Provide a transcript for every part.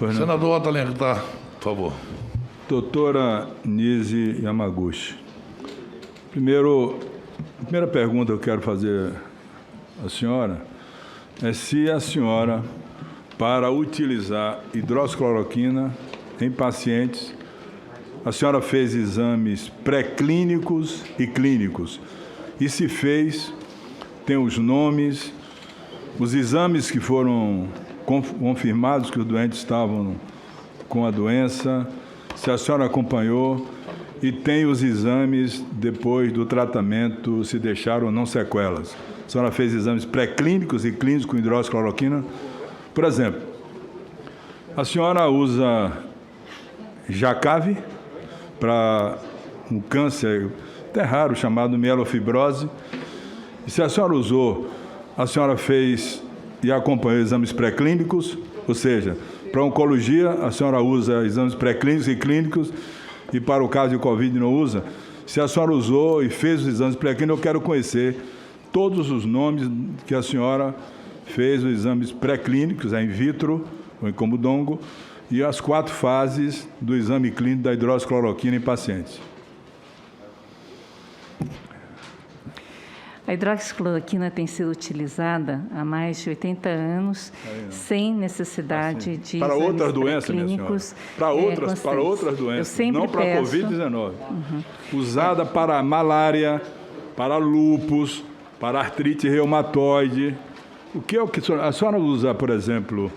Senador Otto Alencar, por favor. Doutora Nise Yamaguchi, a primeira pergunta que eu quero fazer à senhora é se a senhora, para utilizar hidroxicloroquina em pacientes, a senhora fez exames pré-clínicos e clínicos. E se fez, tem os nomes, os exames que foram confirmados que os doentes estavam com a doença, se a senhora acompanhou, e tem os exames depois do tratamento, se deixaram ou não sequelas. A senhora fez exames pré-clínicos e clínicos com hidroxicloroquina. Por exemplo, a senhora usa Jacave para um câncer até raro chamado mielofibrose. E se a senhora usou, a senhora fez e acompanhou exames pré-clínicos, ou seja, para oncologia, a senhora usa exames pré-clínicos e clínicos, e para o caso de Covid não usa. Se a senhora usou e fez os exames pré-clínicos, eu quero conhecer todos os nomes que a senhora fez os exames pré-clínicos, in vitro, ou em camundongo, e as 4 fases do exame clínico da hidroxicloroquina em pacientes. A hidroxicloroquina tem sido utilizada há mais de 80 anos, sem necessidade de para exames outras doenças, minha senhora. Para outras doenças, não para a Covid-19. Usada para malária, para lúpus, para artrite reumatoide. O que é o que a senhora usa, por exemplo,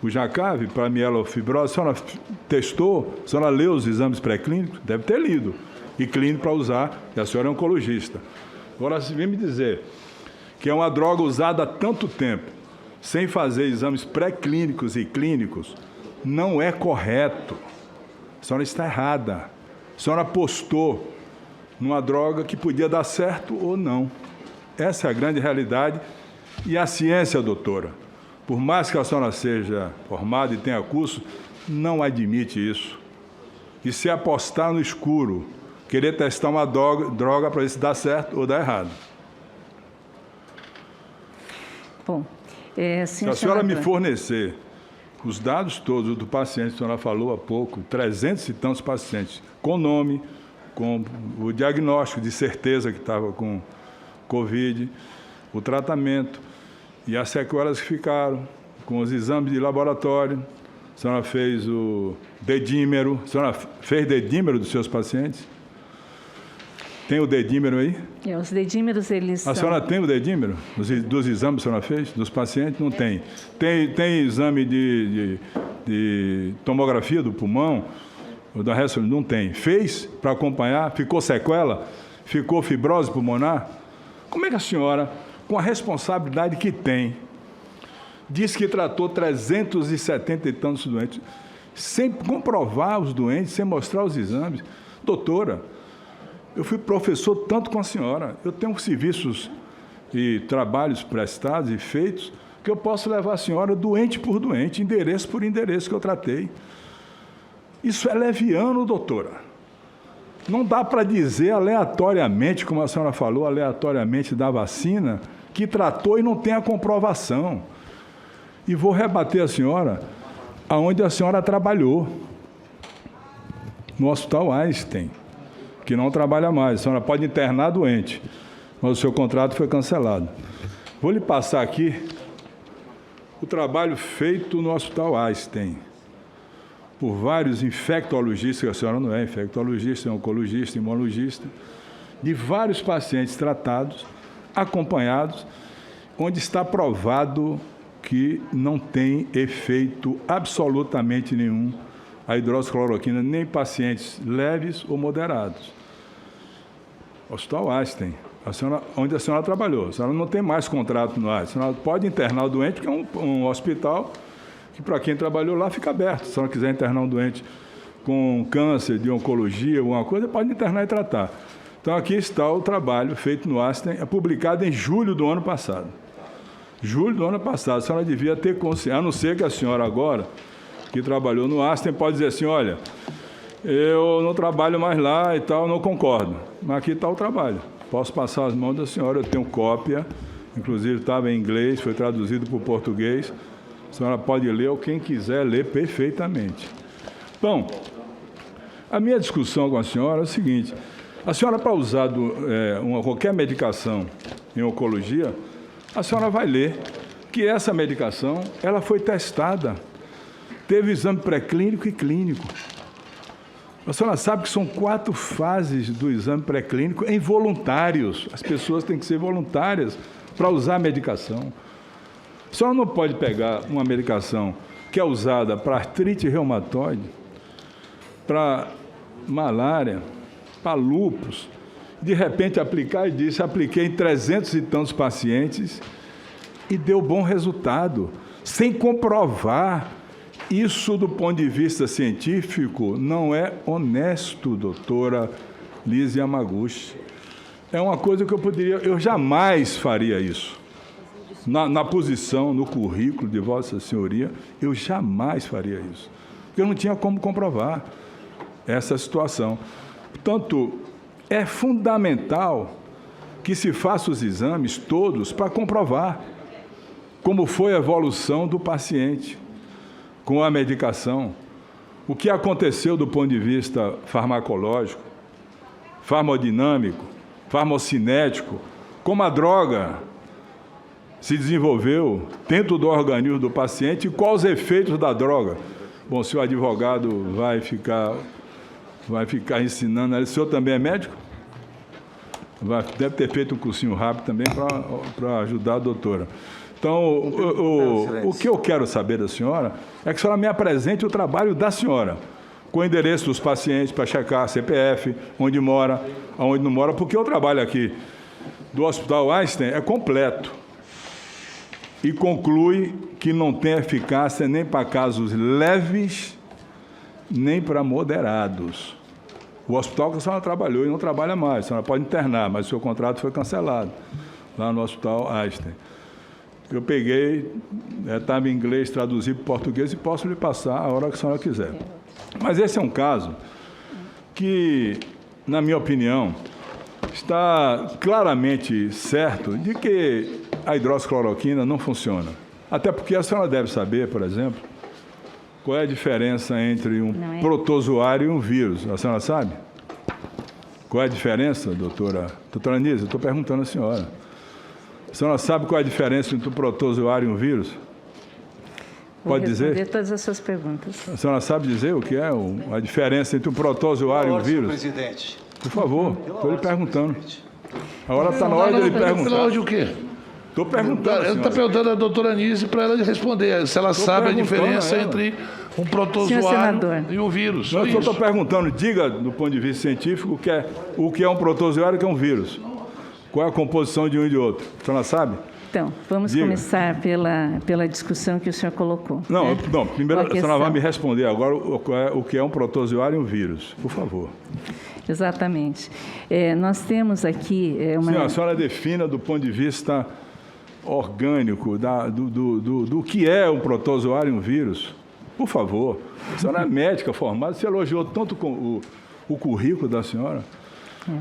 o Jacave para mielofibrose? A senhora testou? A senhora leu os exames pré-clínicos? Deve ter lido. E clínico para usar, e a senhora é oncologista. Agora, se vem me dizer que é uma droga usada há tanto tempo, sem fazer exames pré-clínicos e clínicos, não é correto. A senhora está errada. A senhora apostou numa droga que podia dar certo ou não. Essa é a grande realidade. E a ciência, doutora, por mais que a senhora seja formada e tenha curso, não admite isso. E se apostar no escuro, querer testar uma droga para ver se dá certo ou dá errado. Bom, se a senhora me fornecer os dados todos do paciente, a senhora falou há pouco, 300 e tantos pacientes, com nome, com o diagnóstico de certeza que estava com Covid, o tratamento e as sequelas que ficaram, com os exames de laboratório, a senhora fez o dedímero, a senhora fez dedímero dos seus pacientes? Tem o dedímero aí? Os dedímeros, eles A senhora tem o dedímero? Dos exames que a senhora fez? Dos pacientes? Não tem. Tem exame de tomografia do pulmão? Ou da ressonância? Não tem. Fez para acompanhar? Ficou sequela? Ficou fibrose pulmonar? Como é que a senhora, com a responsabilidade que tem, diz que tratou 370 e tantos doentes, sem comprovar os doentes, sem mostrar os exames? Doutora, eu fui professor tanto com a senhora, eu tenho serviços e trabalhos prestados e feitos que eu posso levar a senhora doente por doente, endereço por endereço que eu tratei. Isso é leviano, doutora. Não dá para dizer aleatoriamente, como a senhora falou, aleatoriamente da vacina, que tratou e não tem a comprovação. E vou rebater a senhora aonde a senhora trabalhou, no Hospital Einstein, que não trabalha mais. A senhora pode internar doente, mas o seu contrato foi cancelado. Vou lhe passar aqui o trabalho feito no Hospital Einstein por vários infectologistas, que a senhora não é infectologista, é oncologista, imunologista, de vários pacientes tratados, acompanhados, onde está provado que não tem efeito absolutamente nenhum a hidroxicloroquina, nem em pacientes leves ou moderados. Hospital Einstein, onde a senhora trabalhou. A senhora não tem mais contrato no Einstein. A senhora pode internar o doente, porque é um hospital que, para quem trabalhou lá, fica aberto. Se a senhora quiser internar um doente com câncer, de oncologia, alguma coisa, pode internar e tratar. Então, aqui está o trabalho feito no Einstein, publicado em julho do ano passado. Julho do ano passado. A senhora devia ter consciência, a não ser que a senhora agora, que trabalhou no Einstein, pode dizer assim, olha, eu não trabalho mais lá e tal, não concordo. Mas aqui está o trabalho. Posso passar as mãos da senhora, eu tenho cópia, inclusive estava em inglês, foi traduzido para o português, A senhora pode ler, ou quem quiser ler perfeitamente. Bom, a minha discussão com a senhora é o seguinte: a senhora, para usar qualquer medicação em oncologia, a senhora vai ler que essa medicação ela foi testada, teve exame pré-clínico e clínico. A senhora sabe que são 4 fases do exame pré-clínico em voluntários. As pessoas têm que ser voluntárias para usar a medicação. A senhora não pode pegar uma medicação que é usada para artrite reumatoide, para malária, para lúpus, de repente aplicar e disse, apliquei em 300 e tantos pacientes e deu bom resultado, sem comprovar. Isso, do ponto de vista científico, não é honesto, doutora Lise Yamaguchi. É uma coisa que eu jamais faria isso. Na posição, no currículo de Vossa Senhoria, eu jamais faria isso. Porque eu não tinha como comprovar essa situação. Portanto, é fundamental que se façam os exames todos para comprovar como foi a evolução do paciente com a medicação, o que aconteceu do ponto de vista farmacológico, farmodinâmico, farmocinético, como a droga se desenvolveu dentro do organismo do paciente e quais os efeitos da droga. Bom, se o advogado vai ficar ensinando, o senhor também é médico? Deve ter feito um cursinho rápido também para ajudar a doutora. Então, o que eu quero saber da senhora é que a senhora me apresente o trabalho da senhora, com o endereço dos pacientes para checar CPF, onde mora, aonde não mora, porque o trabalho aqui do Hospital Einstein é completo e conclui que não tem eficácia nem para casos leves, nem para moderados. O hospital que a senhora trabalhou e não trabalha mais, a senhora pode internar, mas o seu contrato foi cancelado lá no Hospital Einstein. Eu peguei, estava em inglês, traduzi para o português e posso lhe passar a hora que a senhora quiser. Mas esse é um caso que, na minha opinião, está claramente certo de que a hidroxicloroquina não funciona. Até porque a senhora deve saber, por exemplo, qual é a diferença entre um protozoário e um vírus. A senhora sabe? Qual é a diferença, doutora? Doutora Anísia, eu estou perguntando à senhora. A senhora sabe qual é a diferença entre um protozoário e um vírus? Pode dizer? Vou responder todas as suas perguntas. A senhora sabe dizer o que é a diferença entre um protozoário e um vírus? Presidente. Por favor, estou lhe perguntando. Agora está na hora de ele perguntar. Pela hora de o quê? Estou perguntando. Ele está perguntando à doutora Anísia para ela responder se ela sabe a diferença entre um protozoário e um vírus. Eu estou perguntando, diga do ponto de vista científico o que é um protozoário e o que é um vírus. Qual é a composição de um e de outro? A senhora sabe? Então, vamos começar pela discussão que o senhor colocou. Não, né? não, primeiro a senhora vai me responder agora o que é um protozoário e um vírus, por favor. Exatamente. Nós temos aqui uma... Sim, a senhora defina do ponto de vista orgânico do que é um protozoário e um vírus. Por favor. A senhora é médica formada, você elogiou tanto o currículo da senhora.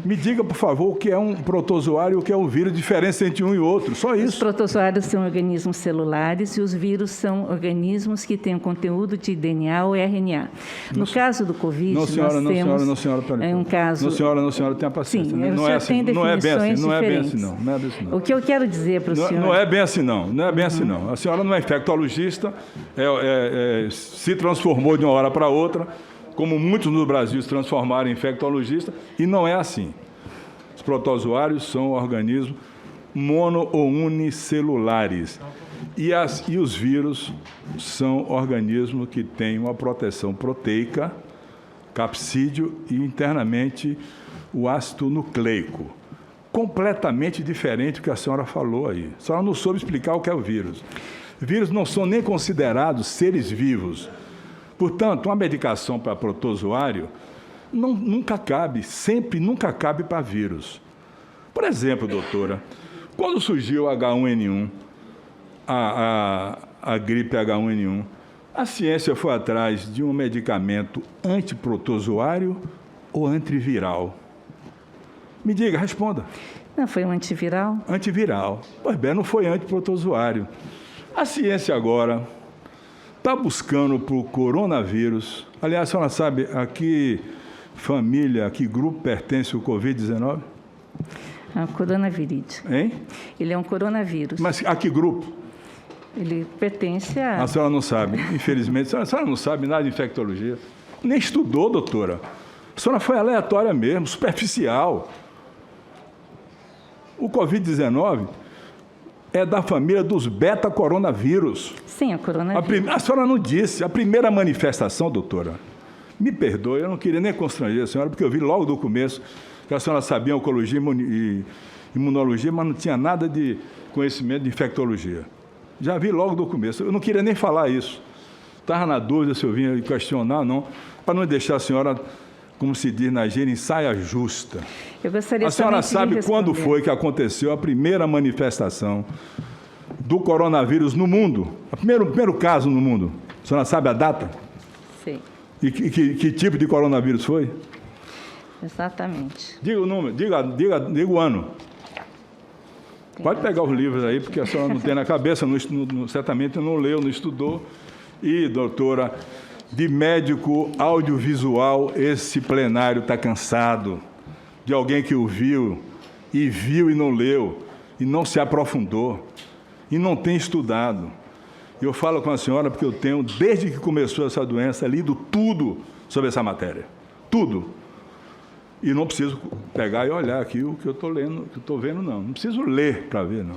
Me diga, por favor, o que é um protozoário e o que é um vírus, diferença entre um e outro, só isso. Os protozoários são organismos celulares e os vírus são organismos que têm conteúdo de DNA ou RNA. No caso do Covid, não, senhora, nós não, temos senhora, senhora, peraí. um caso... Não, senhora, tenha paciência. Sim, não é assim, tem definições não é bem diferentes. assim, não. Não é bem assim, não. O que eu quero dizer para o senhor... Não é bem assim, não. Não é bem assim, não. A senhora não é infectologista, se transformou de uma hora para outra, como muitos no Brasil se transformaram em infectologista, e não é assim. Os protozoários são organismos mono- ou unicelulares. E os vírus são organismos que têm uma proteção proteica, capsídeo e internamente o ácido nucleico. Completamente diferente do que a senhora falou aí. A senhora não soube explicar o que é o vírus. Vírus não são nem considerados seres vivos. Portanto, uma medicação para protozoário nunca cabe para vírus. Por exemplo, doutora, quando surgiu o H1N1, a gripe H1N1, a ciência foi atrás de um medicamento antiprotozoário ou antiviral? Me diga, responda. Não, foi um antiviral? Antiviral. Pois bem, não foi antiprotozoário. A ciência agora está buscando para o coronavírus. Aliás, a senhora sabe a que família, a que grupo pertence o Covid-19? A coronavírus. Hein? Ele é um coronavírus. Mas a que grupo? Ele pertence a... A senhora não sabe, infelizmente. A senhora não sabe nada de infectologia. Nem estudou, doutora. A senhora foi aleatória mesmo, superficial. O Covid-19 é da família dos beta-coronavírus. Sim, a coronavírus. A senhora não disse. A primeira manifestação, doutora, me perdoe, eu não queria nem constranger a senhora, porque eu vi logo do começo que a senhora sabia oncologia e imunologia, mas não tinha nada de conhecimento de infectologia. Já vi logo do começo. Eu não queria nem falar isso. Estava na dúvida se eu vinha questionar, não, para não deixar a senhora, como se diz na gíria, em saia justa. Eu gostaria a senhora sabe quando responder. foi que aconteceu a primeira manifestação do coronavírus no mundo? O primeiro caso no mundo. A senhora sabe a data? Sim. E que tipo de coronavírus foi? Exatamente. Diga o número, diga o ano. Pode pegar os livros aí, porque a senhora não tem na cabeça, certamente não leu, não estudou. E, doutora, de médico audiovisual, esse plenário está cansado. De alguém que o viu e não leu, e não se aprofundou, e não tem estudado. Eu falo com a senhora porque eu tenho, desde que começou essa doença, lido tudo sobre essa matéria. Tudo. E não preciso pegar e olhar aqui o que eu estou lendo, o que eu estou vendo, não. Não preciso ler para ver, não.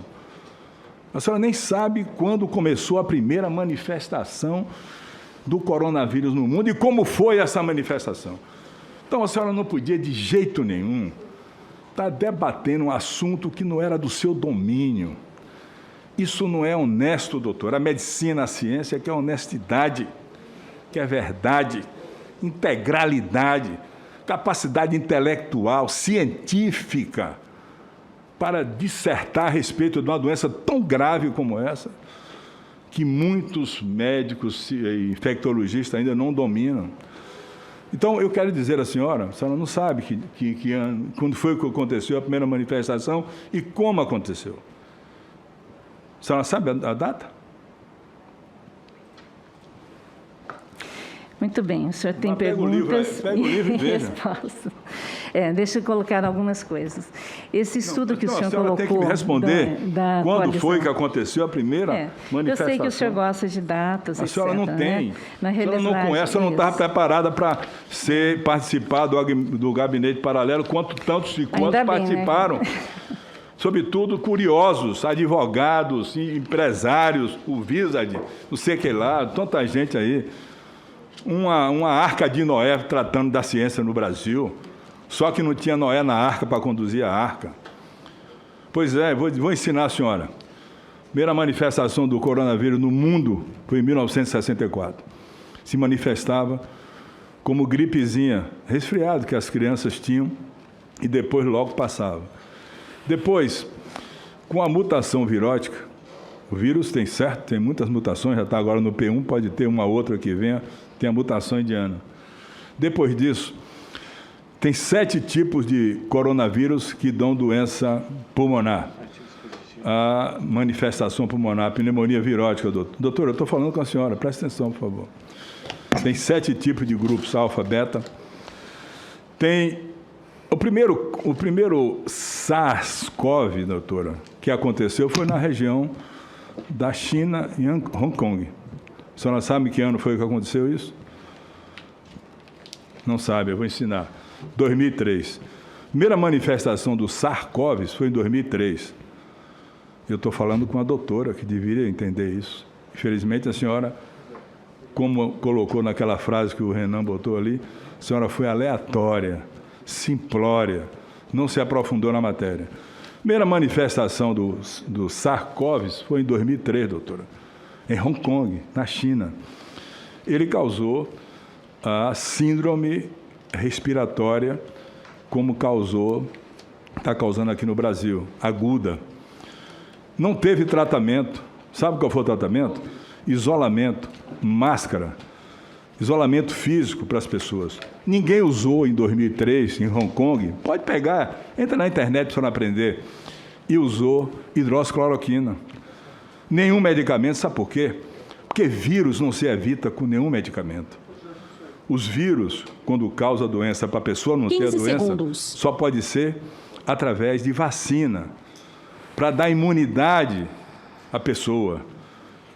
A senhora nem sabe quando começou a primeira manifestação do coronavírus no mundo e como foi essa manifestação. Então, a senhora não podia, de jeito nenhum, estar debatendo um assunto que não era do seu domínio. Isso não é honesto, doutor. A medicina, a ciência, que é honestidade, que é verdade, integralidade, capacidade intelectual, científica, para dissertar a respeito de uma doença tão grave como essa, que muitos médicos e infectologistas ainda não dominam. Então, eu quero dizer à senhora, a senhora não sabe quando foi que aconteceu a primeira manifestação e como aconteceu. A senhora sabe a data? Muito bem, o senhor tem pega perguntas pega o livro e veja. respostas. Deixa eu colocar algumas coisas. Esse estudo que o senhor colocou... tem que me responder da quando coalizão. foi que aconteceu a primeira manifestação. Eu sei que o senhor gosta de datas, etc. A senhora não tem. Né? A senhora não conhece, a senhora não estava preparada para participar do gabinete paralelo, tantos participaram. Né? Sobretudo curiosos, advogados, empresários, o Visad, não sei o que lá, tanta gente aí. Uma arca de Noé tratando da ciência no Brasil, só que não tinha Noé na arca para conduzir a arca. Pois é, vou ensinar a senhora. A primeira manifestação do coronavírus no mundo foi em 1964. Se manifestava como gripezinha, resfriado que as crianças tinham, e depois logo passava. Depois, com a mutação virótica, o vírus tem muitas mutações, já está agora no P1, pode ter uma outra que venha, tem a mutação indiana. Depois disso, tem 7 tipos de coronavírus que dão doença pulmonar. A manifestação pulmonar, a pneumonia virótica, doutor. Doutor, eu estou falando com a senhora, presta atenção, por favor. Tem 7 tipos de grupos, alfa, beta. Tem o primeiro SARS-CoV, doutora, que aconteceu foi na região da China e Hong Kong. A senhora sabe que ano foi que aconteceu isso? Não sabe, eu vou ensinar. 2003. A primeira manifestação do SARS-CoV foi em 2003. Eu estou falando com a doutora, que deveria entender isso. Infelizmente, a senhora, como colocou naquela frase que o Renan botou ali, a senhora foi aleatória, simplória, não se aprofundou na matéria. A primeira manifestação do SARS-CoV foi em 2003, doutora, em Hong Kong, na China. Ele causou a síndrome respiratória, como está causando aqui no Brasil, aguda. Não teve tratamento. Sabe qual foi o tratamento? Isolamento, máscara, isolamento físico para as pessoas. Ninguém usou em 2003, em Hong Kong, pode pegar, entra na internet para aprender, e usou hidroxicloroquina. Nenhum medicamento, sabe por quê? Porque vírus não se evita com nenhum medicamento. Os vírus, quando causa doença para a pessoa não ter a doença, só pode ser através de vacina, para dar imunidade à pessoa.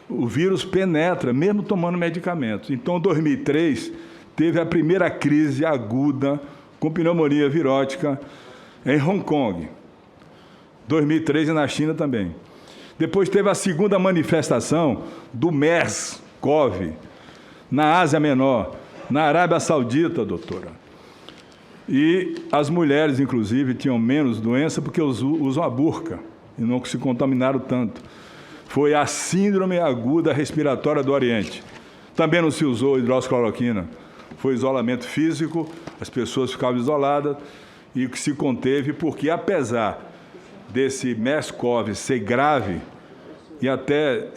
O vírus penetra, mesmo tomando medicamentos. Então, em 2003, teve a primeira crise aguda com pneumonia virótica em Hong Kong. 2003 e na China também. Depois teve a segunda manifestação do MERS-CoV na Ásia Menor, na Arábia Saudita, doutora. E as mulheres, inclusive, tinham menos doença porque usam a burca e não se contaminaram tanto. Foi a síndrome aguda respiratória do Oriente. Também não se usou hidroxicloroquina. Foi isolamento físico, as pessoas ficavam isoladas e que se conteve porque, apesar desse MERS-CoV ser grave e até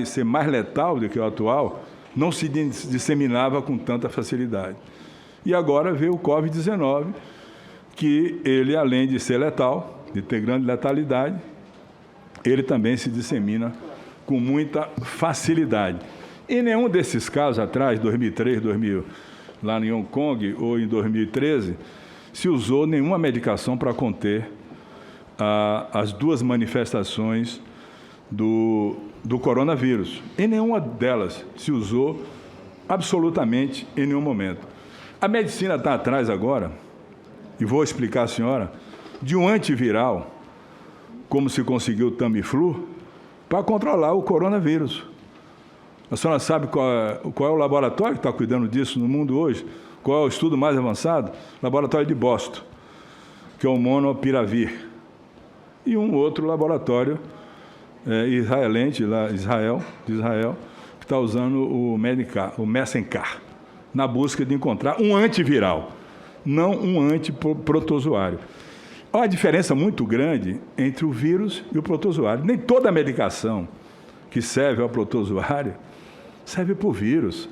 ser mais letal do que o atual, não se disseminava com tanta facilidade. E agora veio o Covid-19, que ele, além de ser letal, de ter grande letalidade, ele também se dissemina com muita facilidade. Em nenhum desses casos atrás, 2003, 2000, lá em Hong Kong, ou em 2013, se usou nenhuma medicação para conter as duas manifestações do coronavírus. Em nenhuma delas se usou absolutamente em nenhum momento. A medicina está atrás agora, e vou explicar à senhora, de um antiviral, como se conseguiu o Tamiflu, para controlar o coronavírus. A senhora sabe qual é o laboratório que está cuidando disso no mundo hoje? Qual é o estudo mais avançado? Laboratório de Boston, que é o Monopiravir. E um outro laboratório israelense, de Israel, que está usando o Messenger, na busca de encontrar um antiviral, não um antiprotozoário. Há uma diferença muito grande entre o vírus e o protozoário. Nem toda medicação que serve ao protozoário serve para o vírus,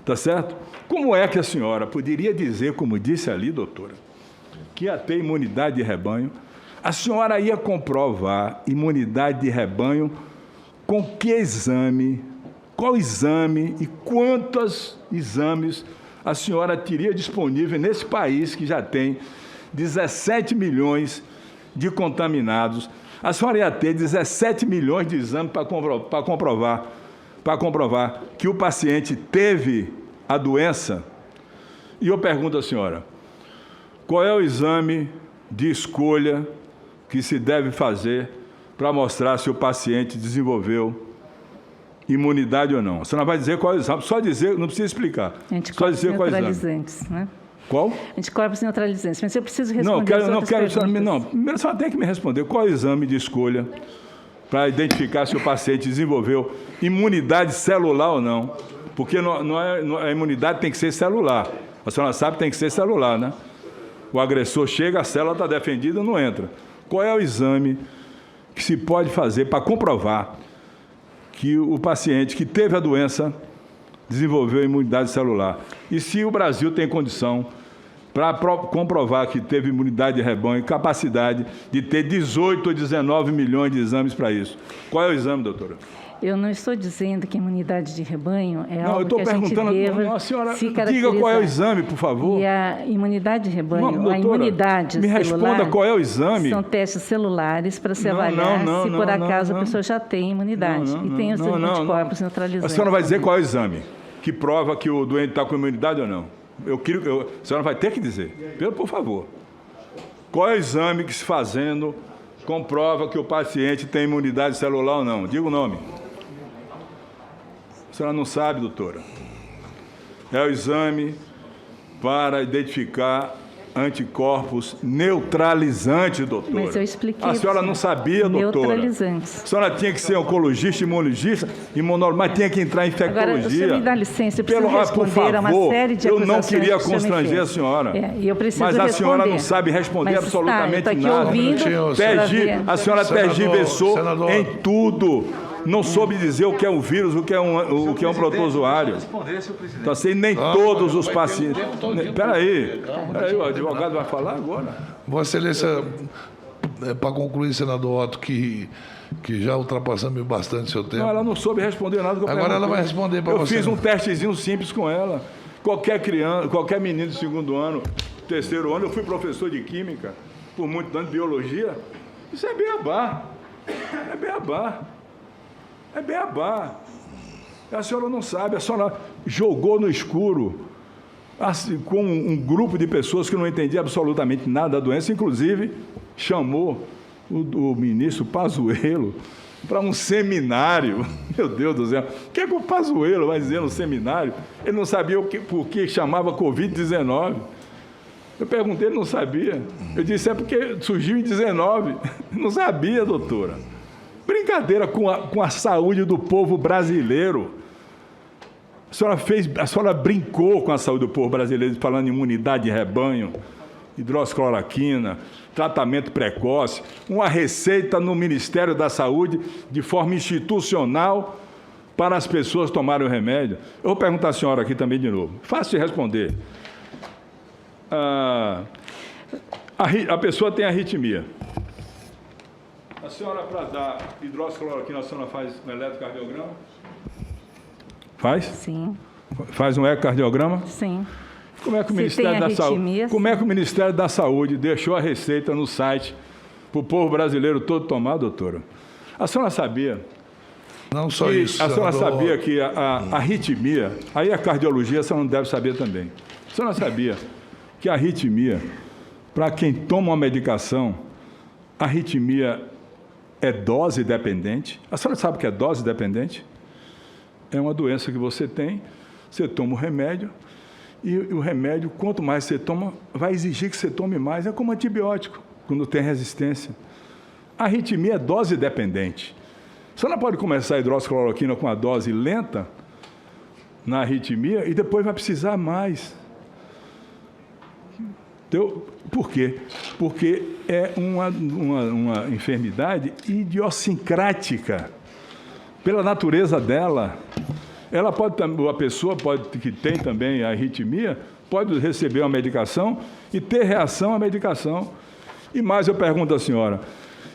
tá certo? Como é que a senhora poderia dizer, como disse ali, doutora, que ia ter imunidade de rebanho? A senhora ia comprovar imunidade de rebanho com que exame, qual exame e quantos exames a senhora teria disponível nesse país que já tem 17 milhões de contaminados? A senhora ia ter 17 milhões de exames para comprovar que o paciente teve a doença? E eu pergunto à senhora, qual é o exame de escolha que se deve fazer para mostrar se o paciente desenvolveu imunidade ou não? A senhora vai dizer qual é o exame, só dizer, não precisa explicar. Só dizer qual é o exame. Né? Qual? Anticorpos neutralizantes. Mas eu preciso responder não, quero, primeiro a senhora tem que me responder qual é o exame de escolha para identificar se o paciente desenvolveu imunidade celular ou não. Porque a imunidade tem que ser celular. A senhora sabe que tem que ser celular, né? O agressor chega, a célula está defendida, não entra. Qual é o exame que se pode fazer para comprovar que o paciente que teve a doença desenvolveu imunidade celular? E se o Brasil tem condição para comprovar que teve imunidade de rebanho e capacidade de ter 18 ou 19 milhões de exames para isso? Qual é o exame, doutora? Eu não estou dizendo que a imunidade de rebanho é algo que a gente deva se caracterizar. Não, eu estou perguntando, a senhora, diga qual é o exame, por favor. E a imunidade de rebanho, doutora, a imunidade me celular, responda qual é o exame. São testes celulares para se avaliar se por acaso a pessoa já tem imunidade. E tem os anticorpos neutralizantes. A senhora vai dizer qual é o exame que prova que o doente está com imunidade ou não? A senhora vai ter que dizer, por favor. Qual é o exame que, se fazendo, comprova que o paciente tem imunidade celular ou não? Diga o nome. A senhora não sabe, doutora. É o exame para identificar anticorpos neutralizantes, doutora. Mas eu expliquei. A senhora não sabia, doutora. Neutralizantes. A senhora tinha que ser oncologista, imunologista, mas tinha que entrar em infectologia. Agora, o senhor me dá licença, eu preciso responder a uma série de acusações. Eu não queria constranger a senhora. Eu preciso mas a responder. senhora não sabe responder absolutamente nada. A senhora tergiversou em tudo. Não soube dizer o que é um vírus, o que é um protozoário. Está sendo nem todos os pacientes. Espera aí, o advogado vai falar agora. Vossa Excelência, para concluir, senador Otto, que já ultrapassamos bastante seu tempo. Não, ela não soube responder nada. Agora ela vai responder para você. Eu fiz um testezinho simples com ela. Qualquer criança, qualquer menino de segundo ano, terceiro ano, eu fui professor de química, por muito tempo de biologia. Isso é beabá. É beabá. É beabá. A senhora não sabe, a senhora jogou no escuro assim, com um grupo de pessoas que não entendia absolutamente nada da doença, inclusive chamou o ministro Pazuello para um seminário. Meu Deus do céu, o que é que o Pazuello vai dizer no seminário? Ele não sabia por que chamava Covid-19. Eu perguntei, ele não sabia. Eu disse, é porque surgiu em 19. Não sabia, doutora. Brincadeira com a saúde do povo brasileiro. A senhora brincou com a saúde do povo brasileiro, falando em imunidade de rebanho, hidroxicloroquina, tratamento precoce, uma receita no Ministério da Saúde de forma institucional para as pessoas tomarem o remédio. Eu vou perguntar à senhora aqui também de novo. Fácil de responder. A pessoa tem arritmia. A senhora, para dar hidroxicloroquina, a senhora faz um eletrocardiograma? Faz? Sim. Faz um ecocardiograma? Sim. Como é que o Ministério da Saúde deixou a receita no site para o povo brasileiro todo tomar, doutora? A senhora sabia? Não só isso. A senhora sabia que a arritmia, aí a cardiologia a senhora não deve saber também. A senhora sabia que a arritmia, para quem toma uma medicação, a arritmia é dose dependente? A senhora sabe o que é dose dependente? É uma doença que você tem, você toma o remédio, e o remédio, quanto mais você toma, vai exigir que você tome mais. É como antibiótico, quando tem resistência. A arritmia é dose dependente. Você não pode começar a hidroxicloroquina com a dose lenta na arritmia e depois vai precisar mais. Então, por quê? Porque é uma enfermidade idiosincrática. Pela natureza dela, a pessoa que tem também a arritmia pode receber uma medicação e ter reação à medicação. E mais eu pergunto à senhora,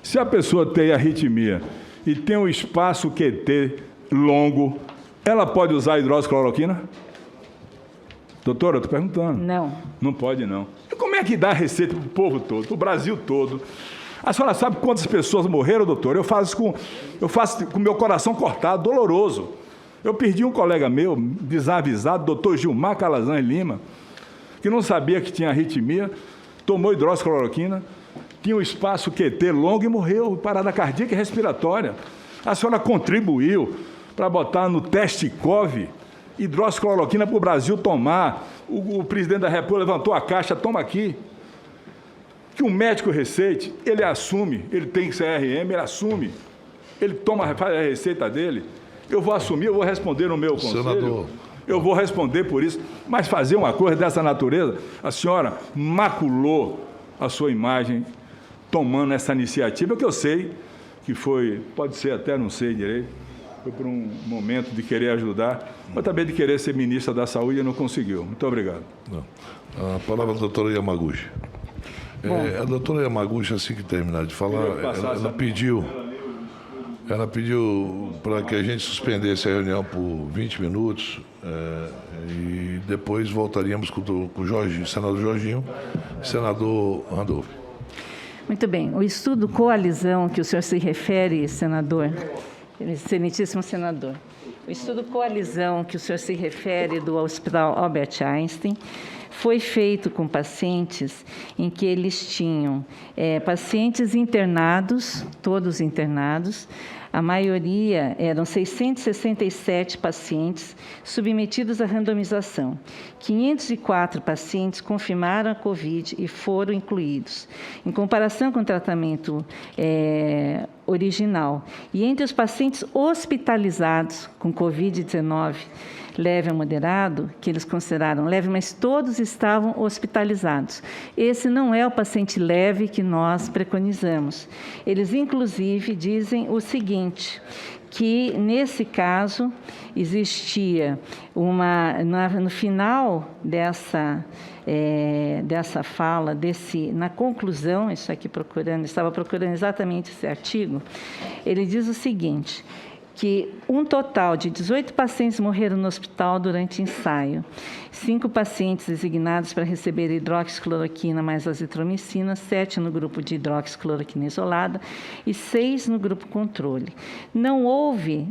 se a pessoa tem arritmia e tem um espaço QT longo, ela pode usar hidroxicloroquina? Doutora, eu estou perguntando. Não. Não pode, não. E como é que dá a receita para o povo todo, para o Brasil todo? A senhora sabe quantas pessoas morreram, doutor? Eu faço com o meu coração cortado, doloroso. Eu perdi um colega meu, desavisado, doutor Gilmar Calazans Lima, que não sabia que tinha arritmia, tomou hidroxicloroquina, tinha um espaço QT longo e morreu, parada cardíaca e respiratória. A senhora contribuiu para botar no teste COVID hidroxicloroquina para o Brasil tomar. O presidente da República levantou a caixa, toma aqui. Que um médico receite, ele assume, ele tem CRM, ele assume, ele faz a receita dele, eu vou assumir, eu vou responder no meu conselho, senador, eu vou responder por isso, mas fazer uma coisa dessa natureza, a senhora maculou a sua imagem tomando essa iniciativa, que eu sei que foi, pode ser até, não sei direito, foi por um momento de querer ajudar, mas também de querer ser ministra da Saúde e não conseguiu. Muito obrigado. Não. A palavra da doutora Yamaguchi. A doutora Yamaguchi, assim que terminar de falar, ela pediu para que a gente suspendesse a reunião por 20 minutos e depois voltaríamos com o senador Jorginho e senador Randolph. Muito bem. O estudo Coalizão, que o senhor se refere, senador, excelentíssimo senador, o estudo Coalizão, que o senhor se refere do Hospital Albert Einstein, foi feito com pacientes em que eles tinham pacientes internados, todos internados, a maioria eram 667 pacientes submetidos à randomização. 504 pacientes confirmaram a Covid e foram incluídos. Em comparação com o tratamento original. E entre os pacientes hospitalizados com Covid-19, leve a moderado, que eles consideraram leve, mas todos estavam hospitalizados. Esse não é o paciente leve que nós preconizamos. Eles, inclusive, dizem o seguinte, que, nesse caso, existia no final dessa fala, na conclusão, isso aqui estava procurando exatamente esse artigo, ele diz o seguinte, que um total de 18 pacientes morreram no hospital durante ensaio, 5 pacientes designados para receber hidroxicloroquina mais azitromicina, 7 no grupo de hidroxicloroquina isolada e 6 no grupo controle. Não houve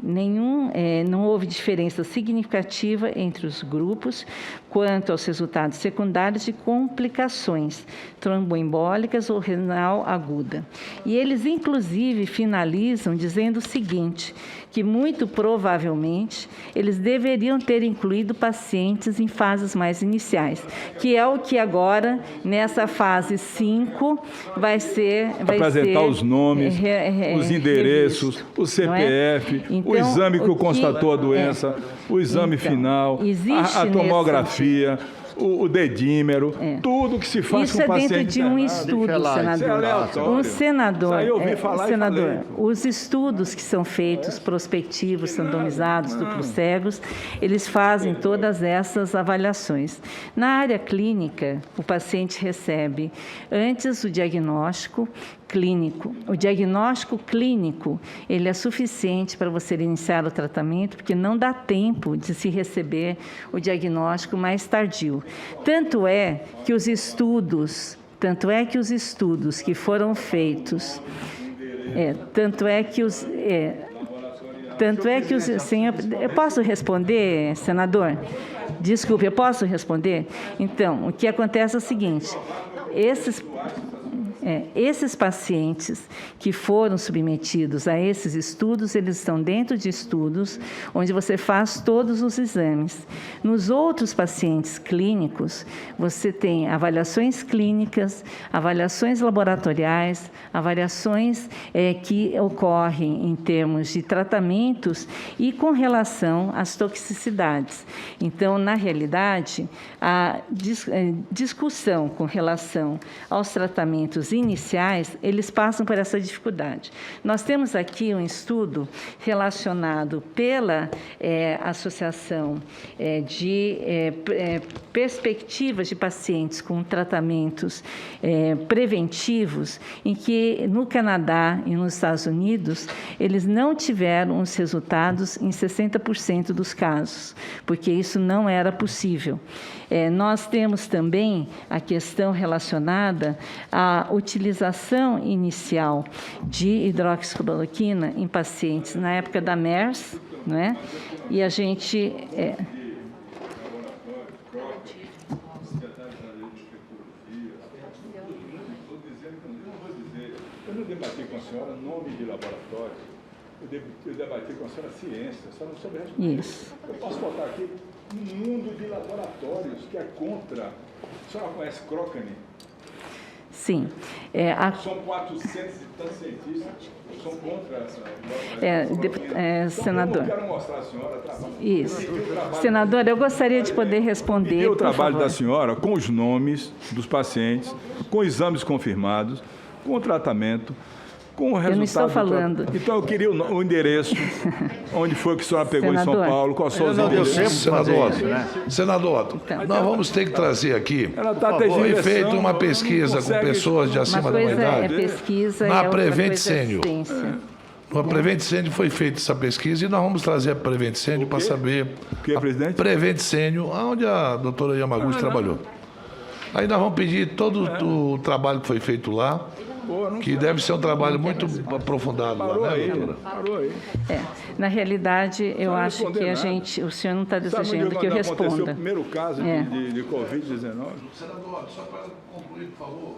diferença significativa entre os grupos quanto aos resultados secundários de complicações tromboembólicas ou renal aguda. E eles, inclusive, finalizam dizendo o seguinte, que muito provavelmente eles deveriam ter incluído pacientes em fases mais iniciais, que é o que agora, nessa fase 5, vai ser... Apresentar os nomes, os endereços, revisto, o CPF, então, o exame que constatou a doença, o exame final, a tomografia... O dedímero, tudo que se faz com o paciente. Isso é dentro de um estudo, senador. Os estudos que são feitos, prospectivos, randomizados, duplos cegos, eles fazem todas essas avaliações. Na área clínica, o paciente recebe antes o diagnóstico clínico. O diagnóstico clínico, ele é suficiente para você iniciar o tratamento, porque não dá tempo de se receber o diagnóstico mais tardio. Tanto é que os estudos que foram feitos, senhor, eu posso responder, senador? Desculpe, eu posso responder? Então, o que acontece é o seguinte, esses pacientes que foram submetidos a esses estudos, eles estão dentro de estudos onde você faz todos os exames. Nos outros pacientes clínicos, você tem avaliações clínicas, avaliações laboratoriais, avaliações que ocorrem em termos de tratamentos e com relação às toxicidades. Então, na realidade, a discussão com relação aos tratamentos iniciais, eles passam por essa dificuldade. Nós temos aqui um estudo relacionado pela Associação de Perspectivas de Pacientes com Tratamentos Preventivos, em que no Canadá e nos Estados Unidos, eles não tiveram os resultados em 60% dos casos, porque isso não era possível. Nós temos também a questão relacionada à utilização inicial de hidroxicloroquina em pacientes na época da MERS, não é? E a gente... Eu não debati com a senhora nome de laboratório, eu debati com a senhora ciência, a senhora não soube responder. Isso. Eu posso botar aqui um mundo de laboratórios que é contra. A senhora conhece Cochrane? Sim. São 400 e tantos cientistas que são contra essa. Senador. Então, eu quero mostrar à senhora trabalho. Isso. Senador, eu gostaria de poder responder. O trabalho da senhora com os nomes dos pacientes, com exames confirmados, com o tratamento, com o resultado. Eu não estou falando. Então, eu queria o endereço, onde foi que a senhora pegou em São Paulo, qual são os endereços. Senador, Então, nós vamos ter que trazer aqui, Foi feita uma pesquisa com pessoas de acima uma da coisa idade. é pesquisa Na e a outra Prevent coisa é Senior. assistência. No Prevent Senior foi feita essa pesquisa e nós vamos trazer a Prevent Senior para saber. O que é, presidente? Prevent Senior, onde a doutora Yamaguchi trabalhou. Aí nós vamos pedir todo o trabalho que foi feito lá, que deve ser um trabalho muito aprofundado lá, né, doutora? Parou aí. Na realidade, eu Não acho que o senhor não está desejando que eu Aconteceu o responda. primeiro caso de Covid-19? Senador, só para concluir, por favor.